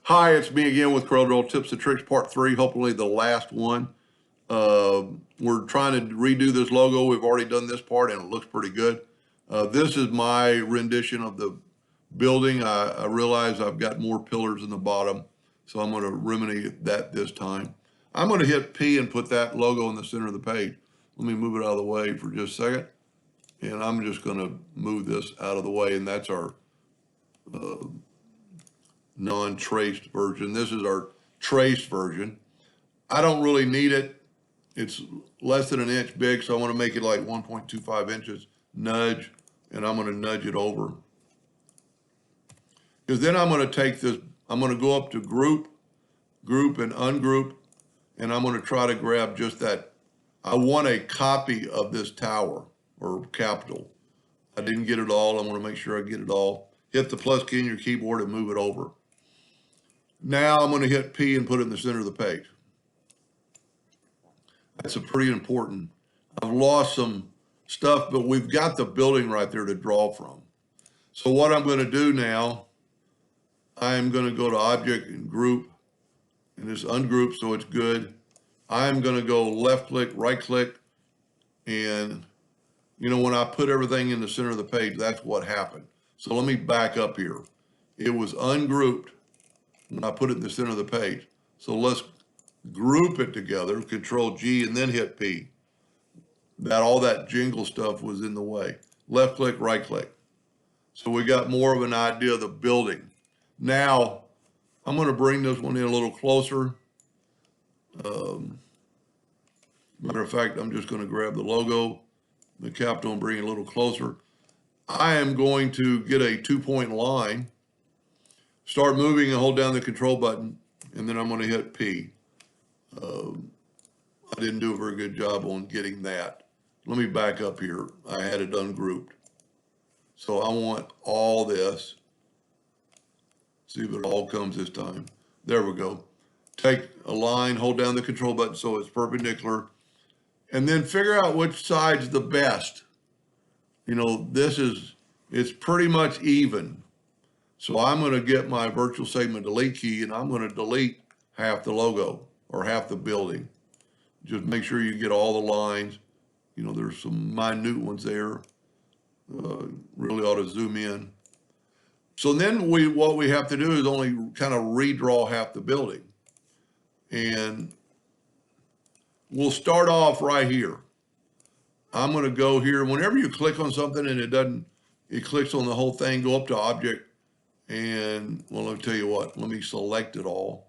Hi, it's me again with Corel Tips and Tricks Part 3, hopefully the last one. We're trying to redo this logo. We've already done this part and it looks pretty good. This is my rendition of the building. I realize I've got more pillars in the bottom, so I'm going to remedy that this time. I'm going to hit P and put that logo in the center of the page. Let me move it out of the way for just a second. And I'm just going to move this out of the way, and that's our non-traced version. This is our traced version. I don't really need it. It's less than an inch big, so I want to make it like 1.25 inches. Nudge, and I'm going to nudge it over. Because then I'm going to take this, I'm going to go up to group, and ungroup, and I'm going to try to grab just that. I want a copy of this tower, or capital. I didn't get it all. I want to make sure I get it all. Hit the plus key on your keyboard and move it over. Now I'm going to hit P and put it in the center of the page. That's a pretty important. I've lost some stuff, but we've got the building right there to draw from. So what I'm going to do now, I'm going to go to Object and Group, and it's ungroup, so it's good. I'm going to go left click, right click, and you know, when I put everything in the center of the page, that's what happened. So let me back up here. It was ungrouped when I put it in the center of the page. So let's group it together, Control G, and then hit P. All that jingle stuff was in the way. Left click, right click. So we got more of an idea of the building. Now, I'm going to bring this one in a little closer. Matter of fact, I'm just going to grab the logo, the capital, and bring it a little closer. I am going to get a 2-point line, start moving and hold down the control button, and then I'm going to hit P. I didn't do a very good job on getting that. Let me back up here. I had it ungrouped. So I want all this. See if it all comes this time. There we go. Take a line, hold down the control button so it's perpendicular, and then figure out which side's the best. You know, it's pretty much even. So I'm going to get my virtual segment delete key, and I'm going to delete half the logo or half the building. Just make sure you get all the lines. You know, there's some minute ones there. Really ought to zoom in. So then what we have to do is only kind of redraw half the building. And we'll start off right here. I'm going to go here. Whenever you click on something and it clicks on the whole thing, go up to Object, and well, let me tell you what, let me select it all.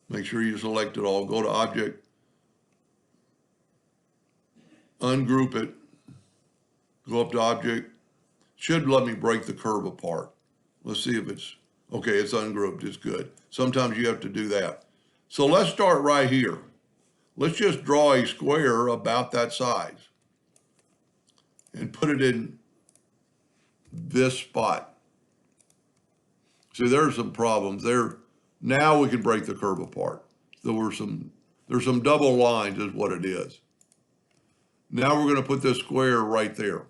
Make sure you select it all. Go to Object, ungroup it, go up to Object. Should let me break the curve apart. Let's see if it's, okay, it's ungrouped, it's good. Sometimes you have to do that. So let's start right here. Let's just draw a square about that size and put it in this spot. See, there's some problems there. Now we can break the curve apart. There's some double lines is what it is. Now we're going to put this square right there.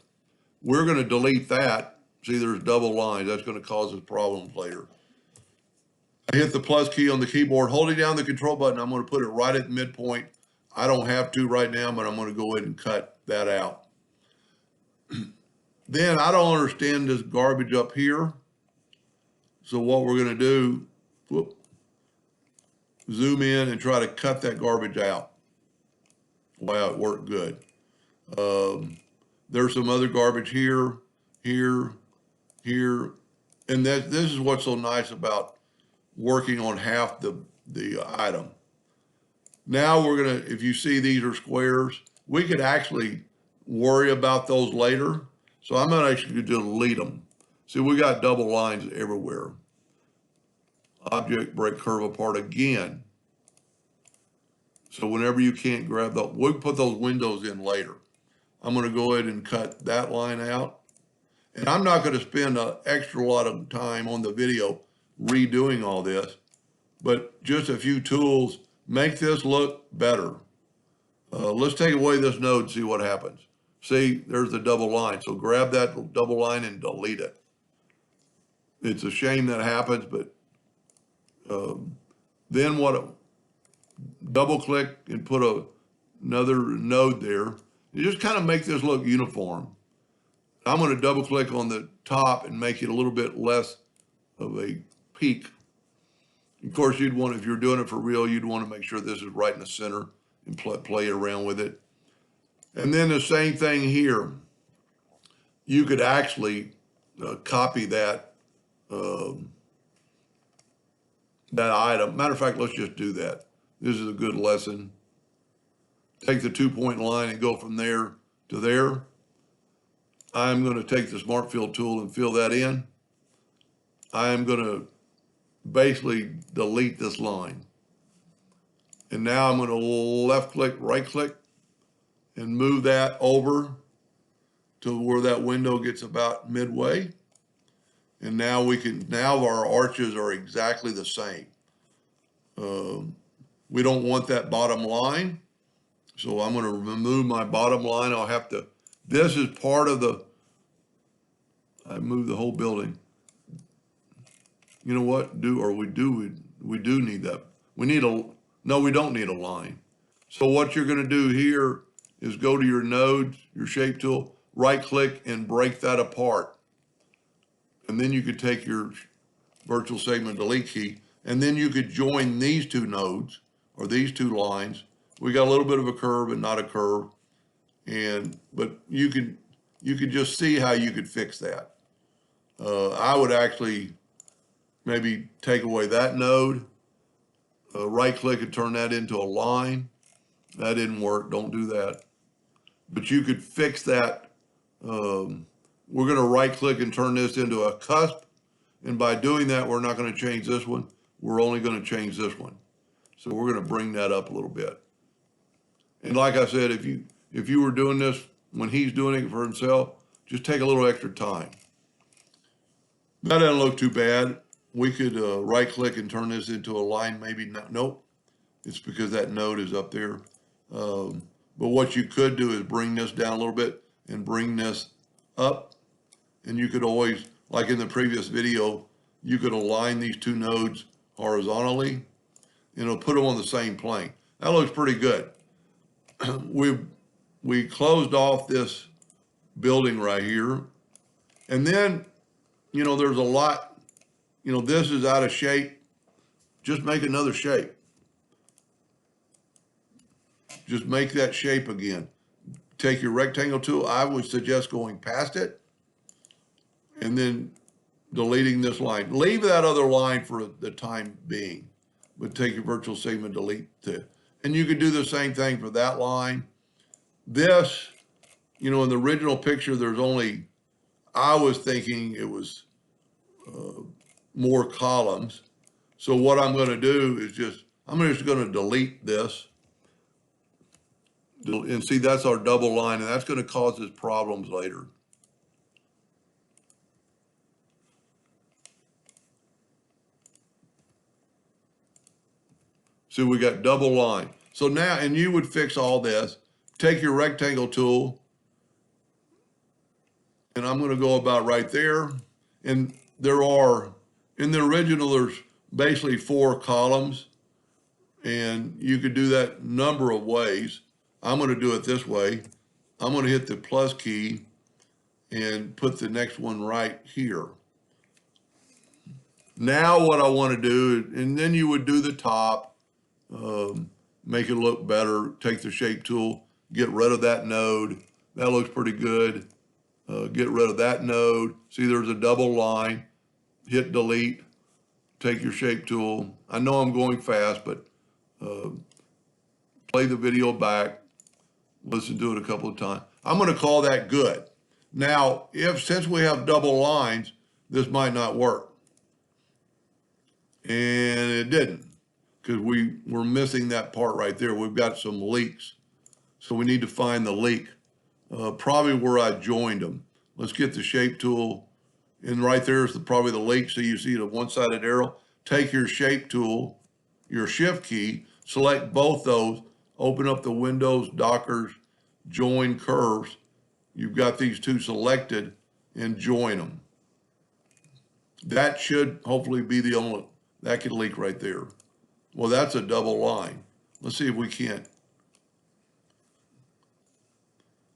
We're going to delete that. See, there's double lines. That's going to cause us problems later. I hit the plus key on the keyboard, holding down the control button. I'm going to put it right at the midpoint. I don't have to right now, but I'm going to go ahead and cut that out. Then I don't understand this garbage up here. So what we're going to do, zoom in and try to cut that garbage out. Wow, it worked good. There's some other garbage here, here, here. And this is what's so nice about working on half the item. Now we're going to, if you see these are squares, we could actually worry about those later. So I'm going to actually delete them. See, we got double lines everywhere. Object, break curve apart again. So whenever you can't grab those, we'll put those windows in later. I'm going to go ahead and cut that line out. And I'm not going to spend an extra lot of time on the video redoing all this, but just a few tools make this look better. Let's take away this node and see what happens. See, there's the double line. So grab that double line and delete it. It's a shame that happens, but Then double click and put another node there. You just kind of make this look uniform. I'm going to double click on the top and make it a little bit less of a peak. Of course, you'd want, if you're doing it for real, you'd want to make sure this is right in the center and play around with it. And then the same thing here. You could actually copy that that item. Matter of fact, let's just do that. This is a good lesson. Take the 2-point line and go from there to there. I'm going to take the Smart Fill tool and fill that in. I'm going to basically delete this line. And now I'm going to left click, right click, and move that over to where that window gets about midway. And now now our arches are exactly the same. We don't want that bottom line. So I'm going to remove my bottom line. I'll have to, this is part of I moved the whole building. You know what? We do need that. No, we don't need a line. So what you're going to do here is go to your node, your shape tool, right click and break that apart. And then you could take your virtual segment delete key, and then you could join these two nodes or these two lines. We got a little bit of a curve and not a curve. But you could just see how you could fix that. I would actually maybe take away that node, right click and turn that into a line. That didn't work, don't do that. But you could fix that. We're gonna right click and turn this into a cusp. And by doing that, we're not gonna change this one. We're only gonna change this one. So we're gonna bring that up a little bit. And like I said, if you were doing this when he's doing it for himself, just take a little extra time. That doesn't look too bad. We could right click and turn this into a line, maybe not. Nope, it's because that node is up there. But what you could do is bring this down a little bit and bring this up. And you could always, like in the previous video, you could align these two nodes horizontally and it'll put them on the same plane. That looks pretty good. We closed off this building right here. And then, there's a lot, this is out of shape. Just make another shape. Just make that shape again. Take your rectangle tool. I would suggest going past it and then deleting this line. Leave that other line for the time being, but take your virtual segment delete to. And you could do the same thing for that line. This, in the original picture, I was thinking it was more columns. So what I'm going to do is I'm just going to delete this. And see, that's our double line, and that's going to cause us problems later. So we got double line. So now, and you would fix all this, take your rectangle tool, and I'm going to go about right there. And in the original, there's basically 4 columns, and you could do that number of ways. I'm going to do it this way. I'm going to hit the plus key and put the next one right here. Now what I want to do, and then you would do the top, make it look better, take the shape tool, get rid of that node. That looks pretty good. Get rid of that node. See, there's a double line. Hit delete, take your shape tool. I know I'm going fast, but play the video back. Listen to it a couple of times. I'm going to call that good. Now, since we have double lines, this might not work. And it didn't, because we're missing that part right there. We've got some leaks. So we need to find the leak, probably where I joined them. Let's get the shape tool. And right there is probably the leak. So you see the one-sided arrow. Take your shape tool, your shift key, select both those, open up the windows, dockers, join curves. You've got these two selected and join them. That should hopefully be the That could leak right there. Well, that's a double line. Let's see if we can't.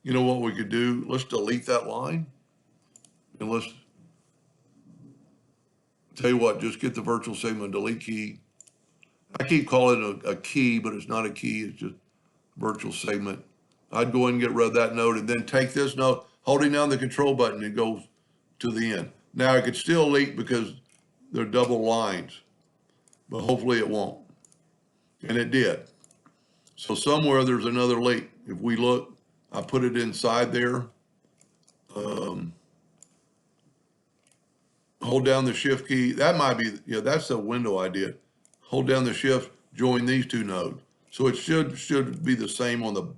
You know what we could do? Let's delete that line. And let's, tell you what, just get the virtual segment delete key. I keep calling it a key, but it's not a key. It's just virtual segment. I'd go ahead and get rid of that node and then take this node, holding down the control button, it goes to the end. Now it could still leak because they're double lines, but hopefully it won't. And it did. So somewhere there's another leak. If we look, I put it inside there. Hold down the shift key. That might be, yeah, that's the window I did. Hold down the shift, join these two nodes. So it should be the same on the,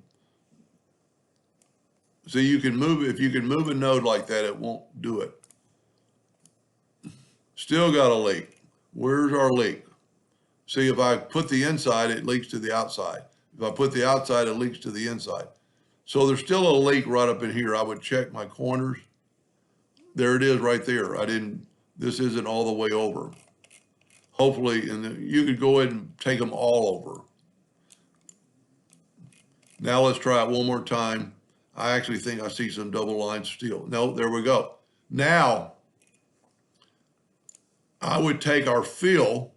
so you can move, if you can move a node like that, it won't do it. Still got a leak. Where's our leak? See, if I put the inside, it leaks to the outside. If I put the outside, it leaks to the inside. So there's still a leak right up in here. I would check my corners. There it is right there. This isn't all the way over. Hopefully, and you could go ahead and take them all over. Now let's try it one more time. I actually think I see some double lines still. No, there we go. Now, I would take our fill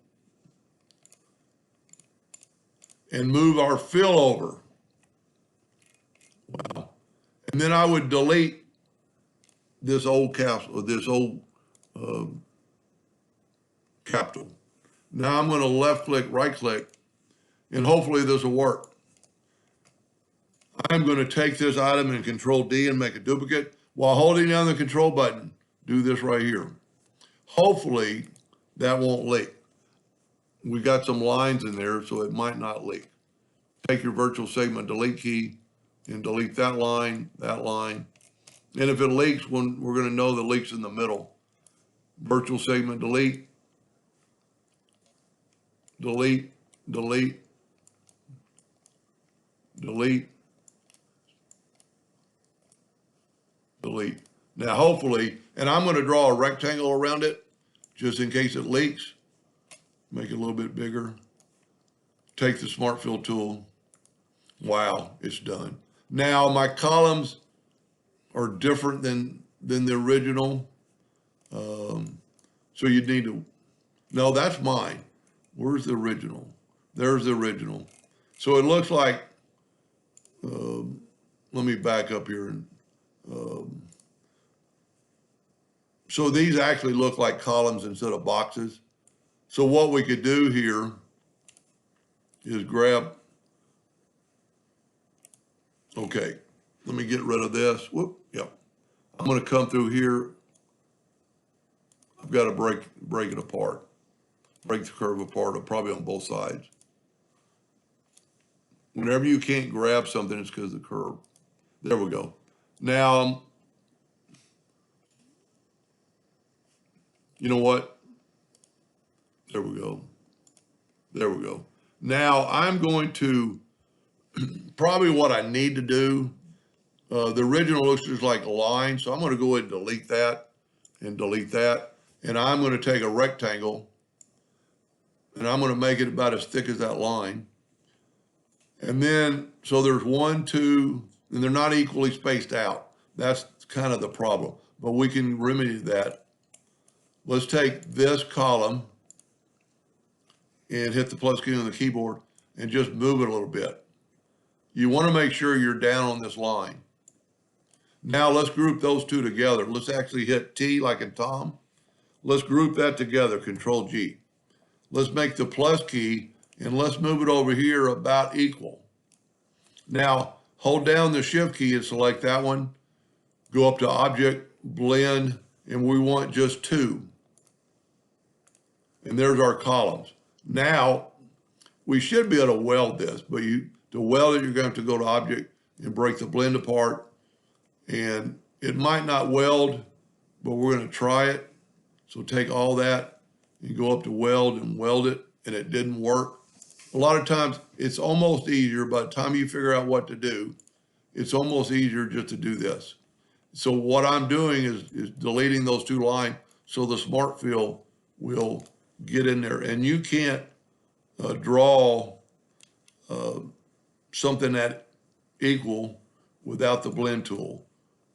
and move our fill over. Wow. And then I would delete this old capsule, this old capital. Now I'm going to left click, right click, and hopefully this will work. I'm going to take this item and control D and make a duplicate while holding down the control button. Do this right here. Hopefully that won't leak. We got some lines in there, so it might not leak. Take your virtual segment delete key and delete that line. And if it leaks, we're going to know the leak's in the middle. Virtual segment delete, delete, delete, delete, delete. Now hopefully, and I'm going to draw a rectangle around it just in case it leaks. Make it a little bit bigger. Take the Smart Fill tool. Wow, it's done. Now my columns are different than the original. So you'd need to, no, that's mine. Where's the original? There's the original. So it looks like, let me back up here. So these actually look like columns instead of boxes. So what we could do here is grab, okay, let me get rid of this. Whoop, yep. I'm going to come through here. I've got to break it apart. Break the curve apart, probably on both sides. Whenever you can't grab something, it's because of the curve. There we go. Now, you know what? There we go. There we go. Now I'm going to, probably what I need to do, the original looks just like a line, so I'm going to go ahead and delete that and delete that. And I'm going to take a rectangle and I'm going to make it about as thick as that line. And then, so there's 1, 2, and they're not equally spaced out. That's kind of the problem, but we can remedy that. Let's take this column and hit the plus key on the keyboard and just move it a little bit. You want to make sure you're down on this line. Now let's group those two together. Let's actually hit T like in Tom. Let's group that together, Control G. Let's make the plus key and let's move it over here about equal. Now hold down the shift key and select that one. Go up to Object, Blend, and we want just 2. And there's our columns. Now we should be able to weld this, but to weld it, you're going to have to go to Object and break the blend apart. And it might not weld, but we're going to try it. So take all that and go up to weld and weld it, and it didn't work. A lot of times it's almost easier by the time you figure out what to do, it's almost easier just to do this. So what I'm doing is deleting those 2 lines so the Smart Fill will get in there. And you can't draw something that equal without the blend tool.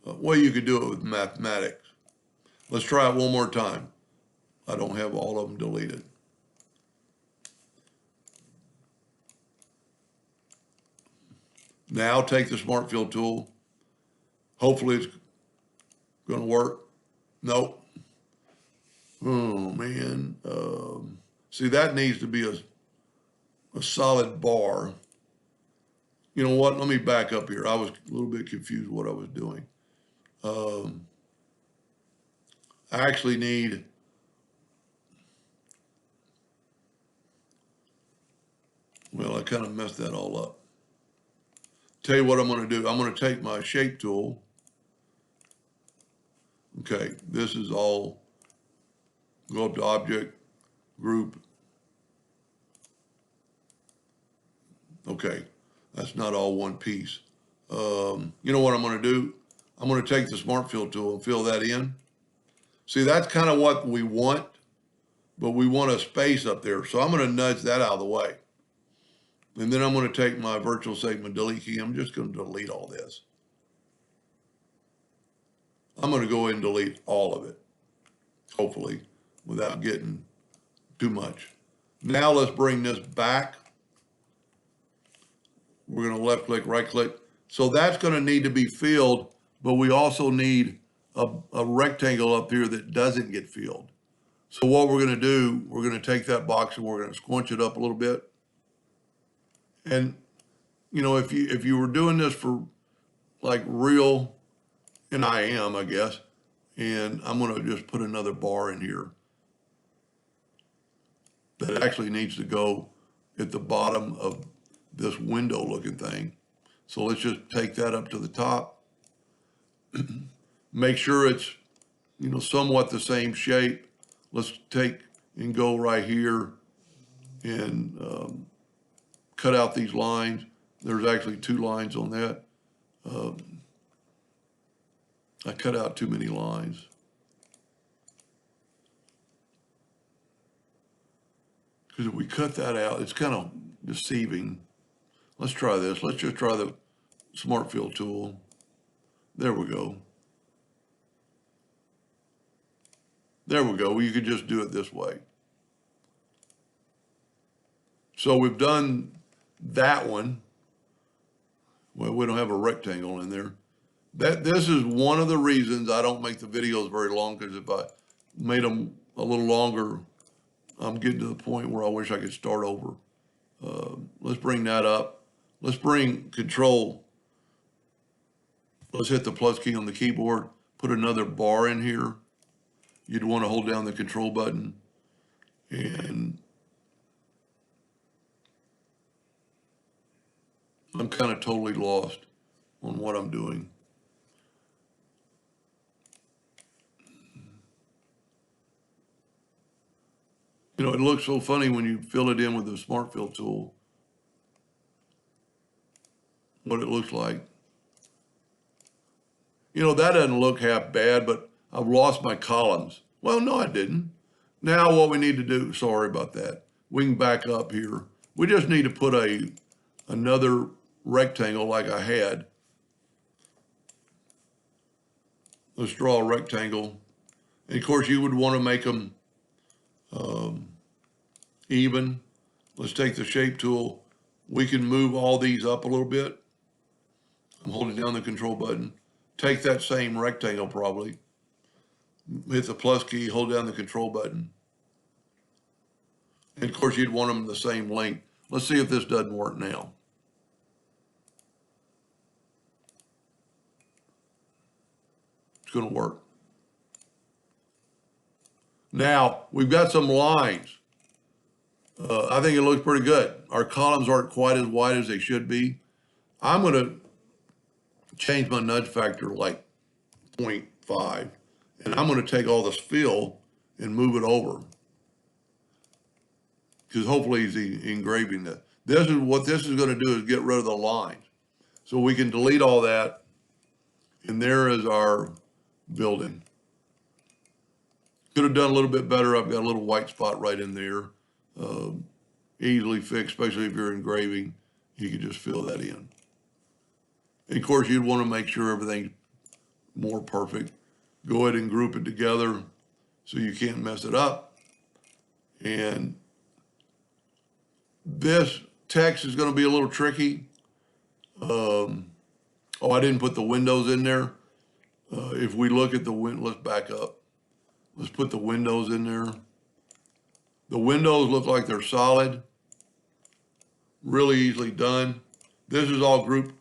Well, you could do it with mathematics. Let's try it one more time. I don't have all of them deleted. Now take the Smart Fill tool. Hopefully it's going to work. Nope. Oh, man. See, that needs to be a solid bar. You know what? Let me back up here. I was a little bit confused what I was doing. I actually need, well, I kind of messed that all up. Tell you what I'm going to do. I'm going to take my shape tool. Okay, this is all, go up to object, group. Okay, that's not all one piece. You know what I'm going to do? I'm going to take the Smart Fill tool and fill that in. See, that's kind of what we want, but we want a space up there. So I'm going to nudge that out of the way. And then I'm going to take my virtual segment delete key. I'm just going to delete all this. I'm going to go ahead and delete all of it, hopefully, without getting too much. Now let's bring this back. We're going to left click, right click. So that's going to need to be filled, but we also need a rectangle up here that doesn't get filled. So what we're going to do, we're going to take that box and we're going to squinch it up a little bit. And, you know, if you were doing this for like real, and I am, I guess, and I'm going to just put another bar in here that actually needs to go at the bottom of this window looking thing. So let's just take that up to the top. Make sure it's, you know, somewhat the same shape. Let's take and go right here and cut out these lines. There's actually 2 lines on that. I cut out too many lines. Because if we cut that out, it's kind of deceiving. Let's try this. Let's just try the Smart Fill tool. There we go. There we go. You could just do it this way. So we've done that one. Well, we don't have a rectangle in there. This is one of the reasons I don't make the videos very long, because if I made them a little longer, I'm getting to the point where I wish I could start over. Let's bring that up. Let's bring control. Let's hit the plus key on the keyboard, put another bar in here. You'd want to hold down the control button, and I'm kind of totally lost on what I'm doing. You know, it looks so funny when you fill it in with the Smart Fill tool, what it looks like. You know, that doesn't look half bad, but I've lost my columns. Well, no, I didn't. Now what we need to do, sorry about that. We can back up here. We just need to put another rectangle like I had. Let's draw a rectangle. And of course you would want to make them even. Let's take the shape tool. We can move all these up a little bit. I'm holding down the control button. Take that same rectangle probably. Hit the plus key, hold down the control button. And of course you'd want them the same length. Let's see if this doesn't work now. It's going to work. Now, we've got some lines. I think it looks pretty good. Our columns aren't quite as wide as they should be. I'm going to change my nudge factor like 0.5. And I'm going to take all this fill and move it over. Because hopefully he's engraving this. This is what this is going to do, is get rid of the lines. So we can delete all that. And there is our building. Could have done a little bit better. I've got a little white spot right in there. Easily fixed, especially if you're engraving. You can just fill that in. And of course, you'd want to make sure everything's more perfect. Go ahead and group it together so you can't mess it up. And this text is going to be a little tricky. Oh, I didn't put the windows in there. If we look at the let's back up. Let's put the windows in there. The windows look like they're solid. Really easily done. This is all grouped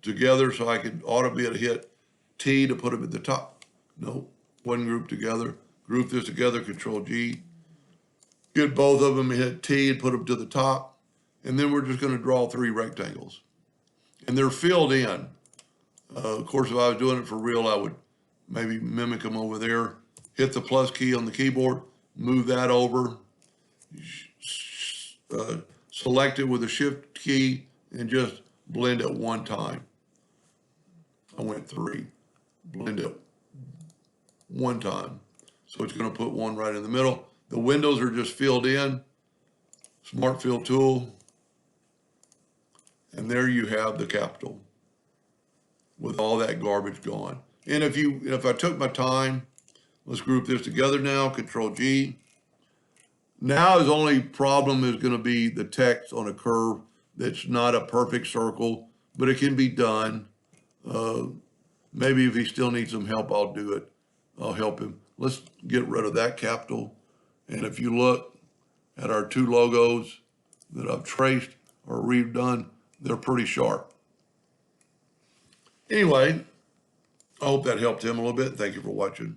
together, so I ought to be able to hit T to put them at the top. No, one group together. Group this together, Control G. Get both of them, hit T and put them to the top. And then we're just going to draw 3 rectangles. And they're filled in. Of course, if I was doing it for real, I would maybe mimic them over there. Hit the plus key on the keyboard, move that over, select it with the shift key, and just blend it one time. I went 3, blend it one time. So it's going to put one right in the middle. The windows are just filled in. Smart Fill tool. And there you have the capital with all that garbage gone. And if I took my time, let's group this together now, Control G. Now his only problem is going to be the text on a curve that's not a perfect circle, but it can be done. Maybe if he still needs some help, I'll do it. I'll help him. Let's get rid of that capital. And if you look at our 2 logos that I've traced or redone, they're pretty sharp. Anyway, I hope that helped him a little bit. Thank you for watching.